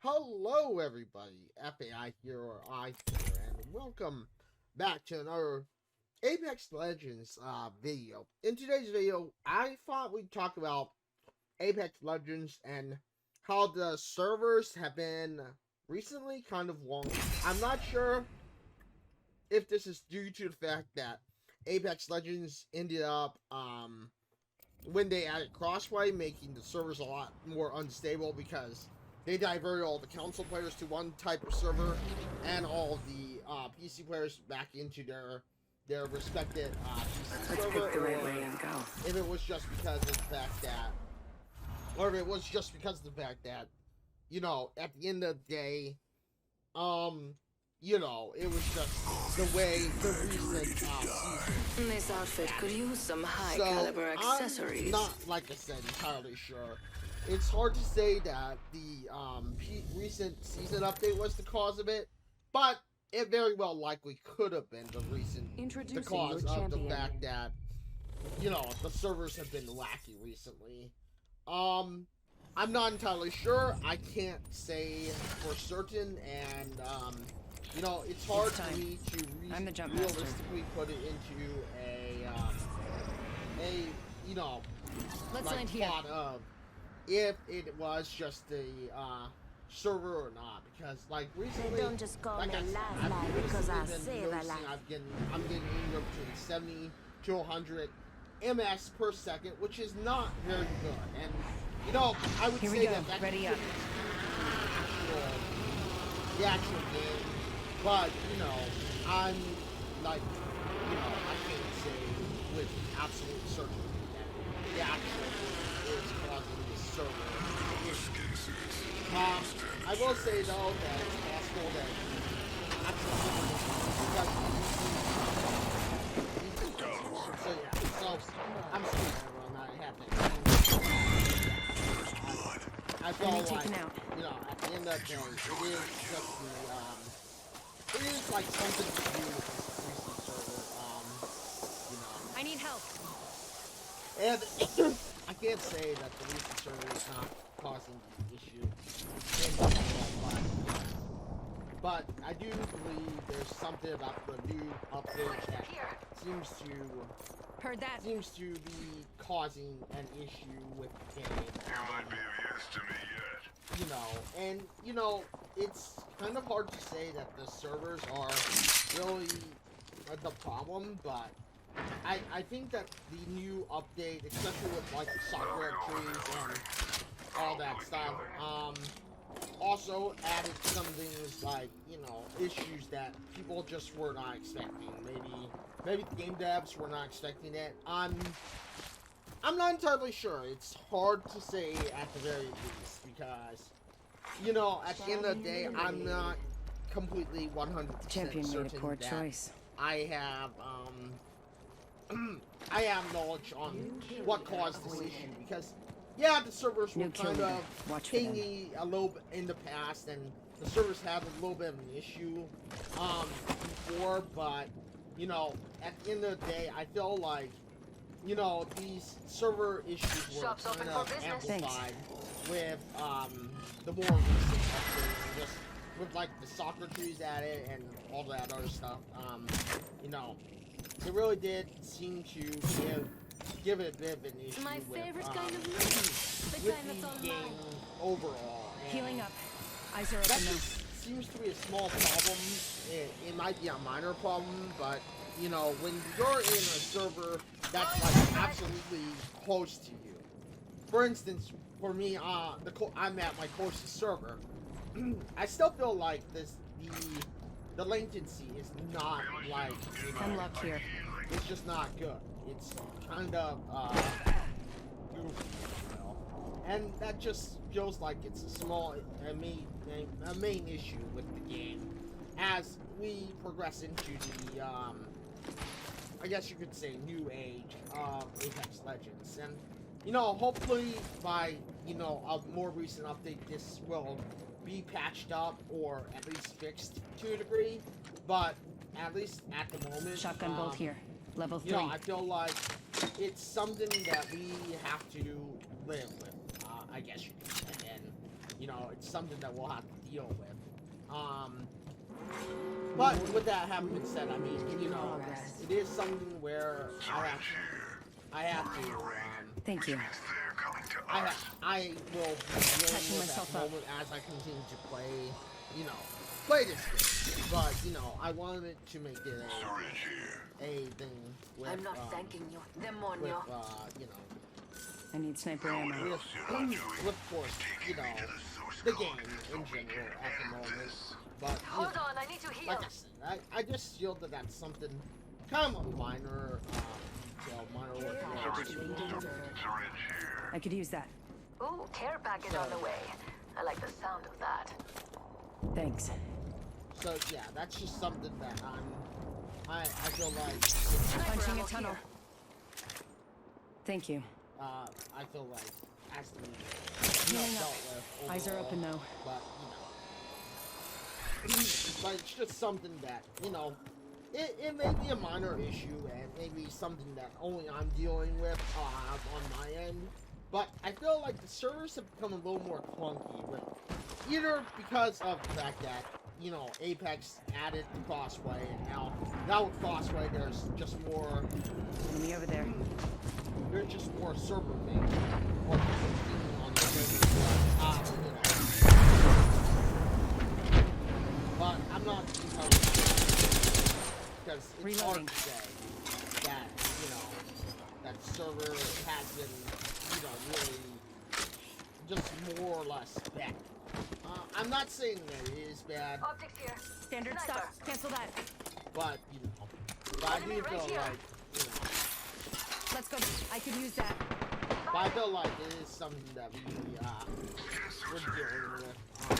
Hello, everybody. FAI here, or I here, and welcome back to another Apex Legends video. In today's video, I thought we'd talk about Apex Legends and how the servers have been recently kind of long. I'm not sure if this is due to the fact that Apex Legends ended up, when they added crossplay, making the servers a lot more unstable because they diverted all the console players to one type of server and all the PC players back into their respected PC server. Pick the right way and go. If it was just because of the fact that, you know, at the end of the day, you know, it was just the way the recent season. This outfit could use some high-caliber accessories. I'm not, like I said, entirely sure. It's hard to say that the recent season update was the cause of it, but it very well likely could have been the cause of the fact that, you know, the servers have been lacking recently. I'm not entirely sure. I can't say for certain, and you know, it's hard for me to realistically put it into a you know, like thought of if it was just the server or not, because like recently, don't just call like me because I'm getting anywhere between 70 to 100 ms per second, which is not very good. And you know, I would say that ready up. The actual game, but you know, I'm like, you know, I can't say with absolute certainty that the actual game is causing this server issue. I will say though that it's possible that so yeah, so I'm sorry everyone, I have to. I felt like, you know, at the end of the day, it is just the, it is like something to do with this recent server, you know. I need help. And I can't say that the recent server is not causing the issue, but I do believe there's something about the new update that seems to be causing an issue with the game. You might be of use to me yet. You know, and you know, it's kind of hard to say that the servers are really the problem, but I think that the new update, especially with like the software trees and all that stuff, also added some things like, you know, issues that people just were not expecting. Maybe the game devs were not expecting it. I'm not entirely sure. It's hard to say at the very least because, you know, at the end of the day, I'm not completely 100% certain that I have I have knowledge on what caused this issue, because yeah, the servers were kind of pingy a little bit in the past, and the servers had a little bit of an issue before, but you know, at the end of the day, I feel like, you know, these server issues were kind of amplified with the more recent updates, just with like the soccer trees added and all that other stuff. You know, it really did seem to give it a bit of an issue with the game overall. And healing up. Eyes are open that now. just seems to be a small problem. It might be a minor problem, but you know, when you're in a server that's like absolutely close to you. For instance, for me, I'm at my closest server. I still feel like the latency is not like, you know, I'm locked here. It's just not good. It's kind of goofy, you know? and that just feels like it's a main issue with the game as we progress into the I guess you could say new age of Apex Legends. And you know, hopefully by, you know, a more recent update this will be patched up or at least fixed to a degree, but at least at the moment, Shotgun bolt here. Level 3. you know, I feel like it's something that we have to live with, I guess you could say, and, you know, it's something that we'll have to deal with. But with that having been said, I mean, you know, it is something where I have to, Thank you. They're coming to I us. will be dealing Catching with myself that up. moment as I continue to play, you know, play this game. But, you know, I wanted to make it Syringe here. a thing with, I'm not thanking you, with, demonio. you know, I need sniper What ammo. else you're not doing? with, of course, you know, To the source the code game so in we can general at the end moment. this. But, you Hold know, on, I need to heal. like I said, I just feel that that's something kind of a minor, detail, minor work. Syringe here. I could use that. Ooh, care package on the way. I like the sound of that. Thanks. So yeah, that's just something that I feel like, Punching ammo a tunnel. here. Thank you. I feel like has to be, you know, Healing up. dealt with Eyes are overall. open though. But you know, but it's just something that, you know, it may be a minor issue and maybe something that only I'm dealing with on my end. But I feel like the servers have become a little more clunky with either because of the fact that, you know, Apex added the crossplay, and now with crossplay there's just more, Enemy over there. there's just more server things or people being on the server, you know. But I'm not entirely sure because it's Reloading. hard to say that, you know, that server has been, you know, really just more or less bad. I'm not saying that it is bad, Optics here. Standard Sniper. stock. Cancel that. but, you know, but I do Enemy right feel here. like, you know, Let's go. I could use that. but I feel like it is something that we're dealing with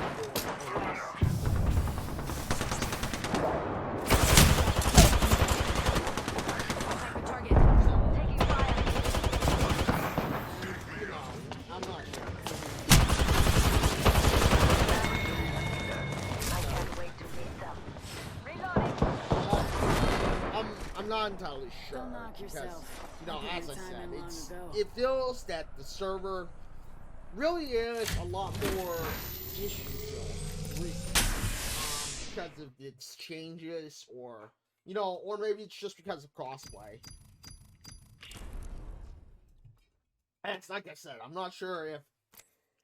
more or less. Contact with target. So, Taking fire. you know, I'm not sure. I can't wait to meet them. Reloading. I'm not entirely sure Don't knock because, yourself. you know, You gave as I me time said, in long ago. it feels that the server really is a lot more issue-filled recently, because of its changes, or, you know, or maybe it's just because of crossplay. And it's like I said, I'm not sure if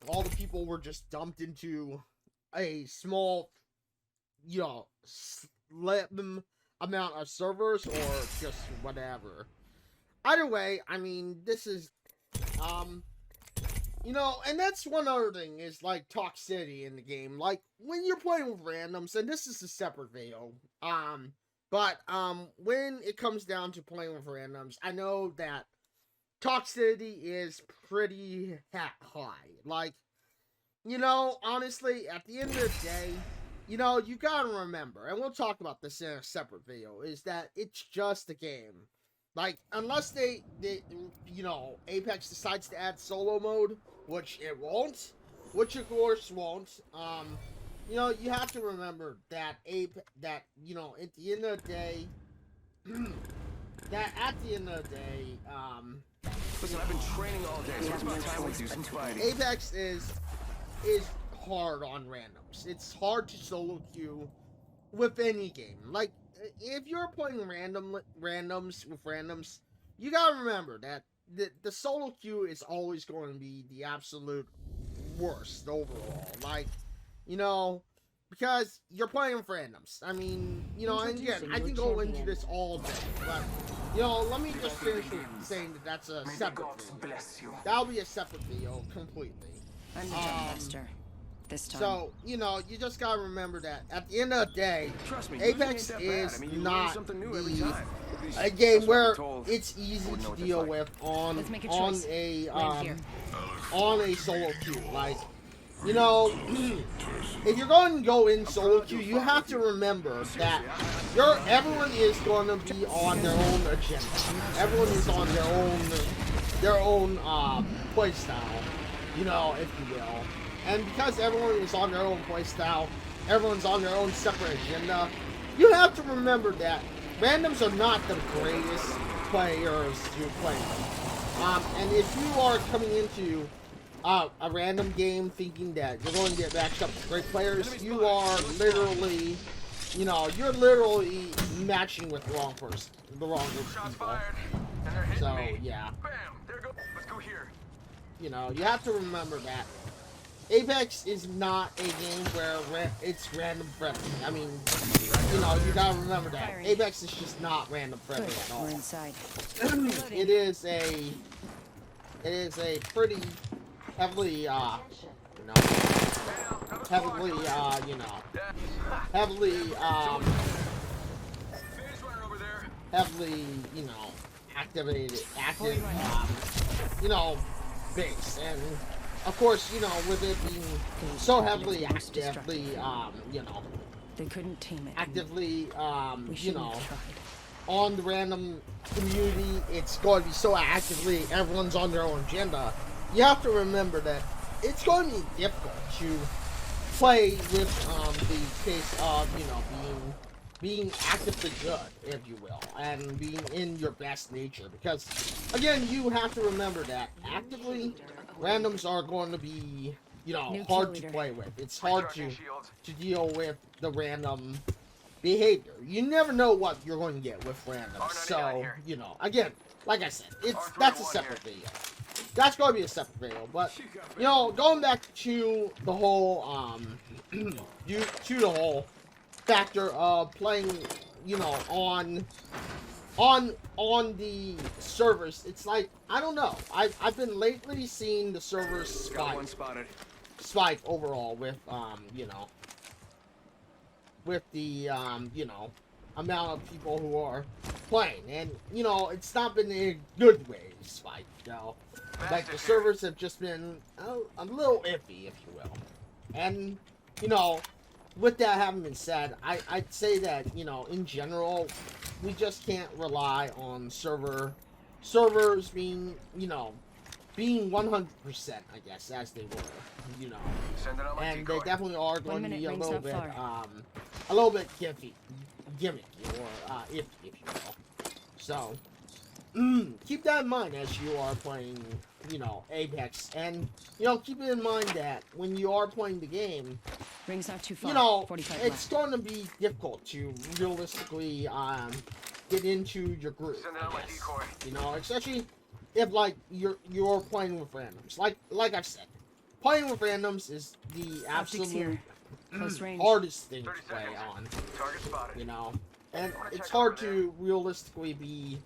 all the people were just dumped into a small, you know, slim amount of servers, or just whatever. Either way, I mean, this is, you know, and that's one other thing, is like Toxicity in the game. Like, when you're playing with randoms, and this is a separate video, but when it comes down to playing with randoms, I know that Toxicity is pretty high. Like, you know, honestly, at the end of the day, you know, you gotta remember, and we'll talk about this in a separate video, is that it's just a game. Like, unless they you know, Apex decides to add solo mode, which it won't, which of course won't, you know, you have to remember that you know, at the end of the day, Listen, I've been training all day, so it's about time we do some fighting. Apex is hard on randoms. It's hard to solo queue with any game. Like, if you're playing randoms with randoms, you gotta remember that the solo queue is always going to be the absolute worst overall. Like, you know, because you're playing with randoms. I mean, you know, and again, I can go into this all day, but, you know, let me just finish with saying that that's a separate video. Bless you. That'll be a separate video completely. I'm the jump master. this time. So, you know, you just gotta remember that at the end of the day, Trust me, Apex losing ain't that bad. is I mean, you learn not something new every time. At least a game that's what I've where been told. it's easy Wouldn't know to what that's deal like. with Let's make a choice. on a solo queue. Like, you know, if you're going to go in solo queue, you have to remember that everyone is going to be on their own agenda. Everyone is on their own play style, you know, if you will. And because everyone is on their own play style, everyone's on their own separate agenda, you have to remember that randoms are not the greatest players to play with. And if you are coming into a random game thinking that you're going to get matched up with great players, you are literally, you know, you're literally matching with the wrong person, the wrong group of Shots people. fired. And they're hitting So, me. yeah. Bam. There goes. Let's go here. You know, you have to remember that Apex is not a game where it's random friendly. I mean, you know, you gotta remember that. Apex is just not random friendly Good, at all. we're inside. It is a pretty heavily, you know, heavily, you know, heavily, Phase runner over there. heavily, you know, active, you know, base. And, of course, you know, with it being so heavily actively, you know, They couldn't tame it. actively, We you shouldn't know, have tried. on the random community, it's going to be so actively, everyone's on their own agenda. You have to remember that it's going to be difficult to play with the case of, you know, being actively good, if you will, and being in your best nature. Because, again, you have to remember that actively, randoms are going to be, you know, New hard kill to leader. play with. It's hard to Recharging shields. deal with the random behavior. You never know what you're going to get with randoms. R99 So, here. you know, again, like I said, R3 that's a one separate here. video. That's going to be a separate video. But, you know, going back to the whole, to the whole factor of playing, you know, on the servers, it's like, I don't know. I've been lately seeing the servers Got one spotted. spike overall with, you know, with the, you know, amount of people who are playing. And, you know, it's not been in a good way spike, you know. Like, the servers have just been a little iffy, if you will. And, you know, with that having been said, I'd say that, you know, in general, we just can't rely on servers being, you know, being 100%, I guess, as they were, you know. Sending out my And they decoy. definitely are going to minute, be a ring's little not bit, a little bit gimmicky, or, iffy, if you will. So, keep that in mind as you are playing, you know, Apex. And, you know, keep it in mind that when you are playing the game, Ring's not too far. you know, 45 it's left. going to be difficult to realistically, get into your group, Sending I out my guess. decoy. You know, especially if, like, you're playing with randoms. Like I've said, playing with randoms is the Optics here. absolute Close range. hardest thing to 30 play seconds. on, Target spotted. you know. And wanna it's check hard over there. to realistically be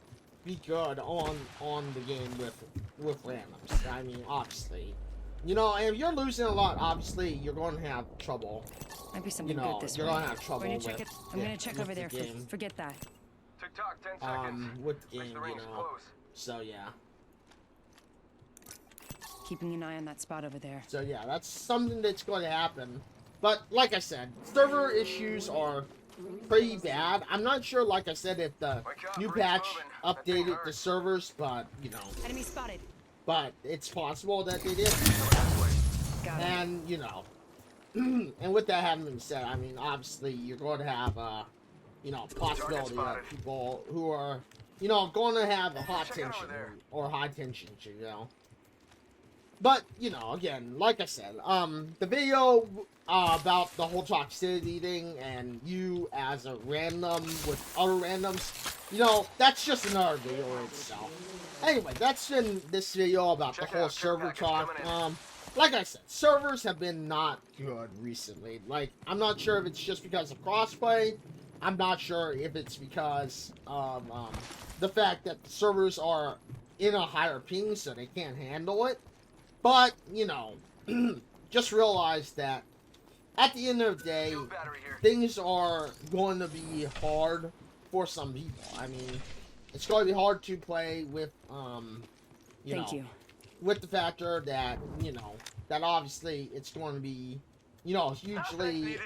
good on the game with randoms. I mean, obviously. You know, and if you're losing a lot, obviously, you're going to have trouble. Might be something You know, good this you're way. going to have trouble We're gonna with check it. I'm gonna check with over the there. game. Forget that. Tick tock, 10 seconds. With the Reach game, the you rings know. close. So, yeah. Keeping an eye on that spot over there. So, yeah, that's something that's going to happen. But, like I said, server issues are pretty bad. I'm not sure, like I said, if the new patch updated the servers, but, you know. Enemy spotted. But it's possible that they did. Got it. And, you know. And with that having been said, I mean, obviously, you're going to have, you know, possibility of people who are, you know, going to have a hot Check it over tension there. or high tension, you know. But, you know, again, like I said, the video about the whole toxicity thing and you as a random with other randoms, you know, that's just another video in itself. Anyway, that's been this video about the whole server talk. Like I said, servers have been not good recently. Like, I'm not sure if it's just because of crossplay. I'm not sure if it's because of the fact that the servers are in a higher ping, so they can't handle it. But, you know, just realize that at the end of the day, Shield battery here. things are going to be hard for some people. I mean, it's going to be hard to play with, Thank you. with the factor that, that obviously it's going to be, hugely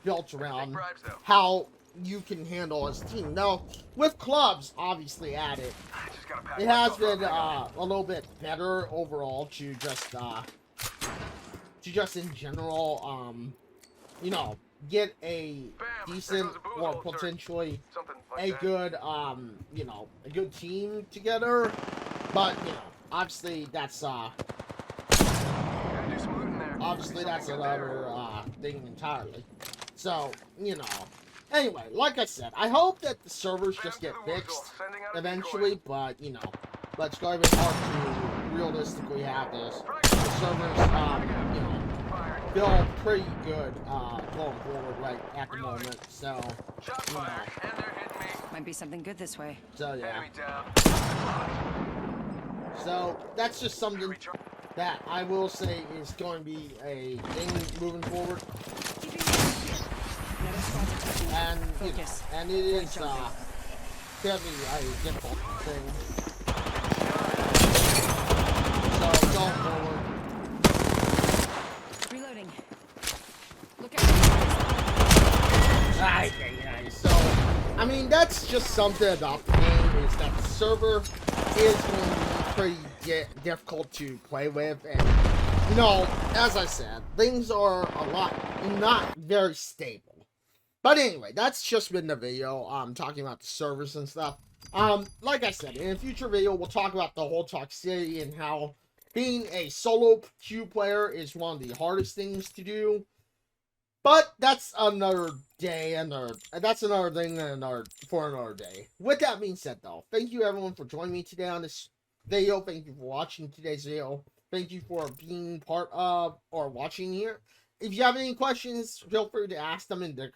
built around Bribes, though. how you can handle as a team. Now, with clubs obviously added, I just gotta pack it has myself been up. a little bit better overall to just in general, get a Bam, decent there goes a or booze hole, potentially Something like a that. good, a good team together. But, obviously that's, Gotta do some looting there. obviously that's Something good there. another, thing entirely. So, anyway, like I said, I hope that the servers Bam just to get the wood hole, fixed sending out a eventually, decoy. but it's going to be hard to realistically have this. The servers, Firing. feel pretty good, going forward right at the Reloading. moment, so, Shots fired, and they're hitting me. Might be something good this way. so yeah. Enemy down. So, that's just something Recharge. that I will say is going to be a thing moving forward, Another squad's attacking. and, Focus. and it is, fairly a difficult thing. So, going forward, Reloading. Look out. Right. So, I mean, that's just something about the game is that the server is going to be pretty difficult to play with, and as I said, things are not very stable. But anyway, that's just been the video. Talking about the servers and stuff. Like I said, in a future video, we'll talk about the whole Toxicity and how being a solo queue player is one of the hardest things to do. But that's another day, that's another thing for another day. With that being said, though, thank you everyone for joining me today on this video. Thank you for watching today's video. Thank you for being part of or watching here. If you have any questions, feel free to ask them in the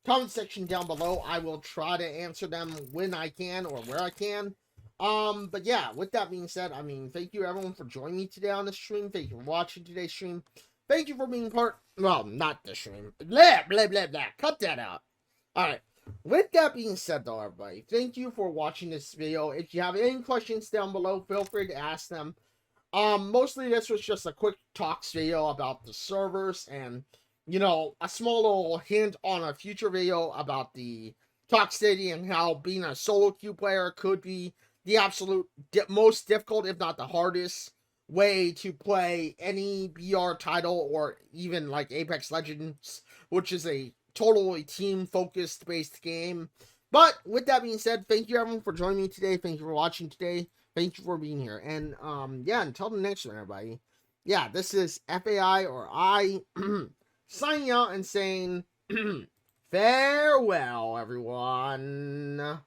comment section down below. I will try to answer them when I can or where I can. But yeah, with that being said, I mean, thank you everyone for joining me today on the stream. Thank you for watching today's stream. Thank you for being well, not the stream. Blah, blah, blah, blah. Cut that out. Alright. With that being said, though, everybody, thank you for watching this video. If you have any questions down below, feel free to ask them. Mostly this was just a quick talks video about the servers and, a small little hint on a future video about the Toxicity and how being a solo queue player could be the absolute most difficult, if not the hardest, way to play any BR title or even like Apex Legends, which is a totally team-focused based game. But with that being said, thank you everyone for joining me today. Thank you for watching today. Thank you for being here. And yeah, until the next one, everybody. Yeah, this is FAI or I signing out and saying farewell, everyone.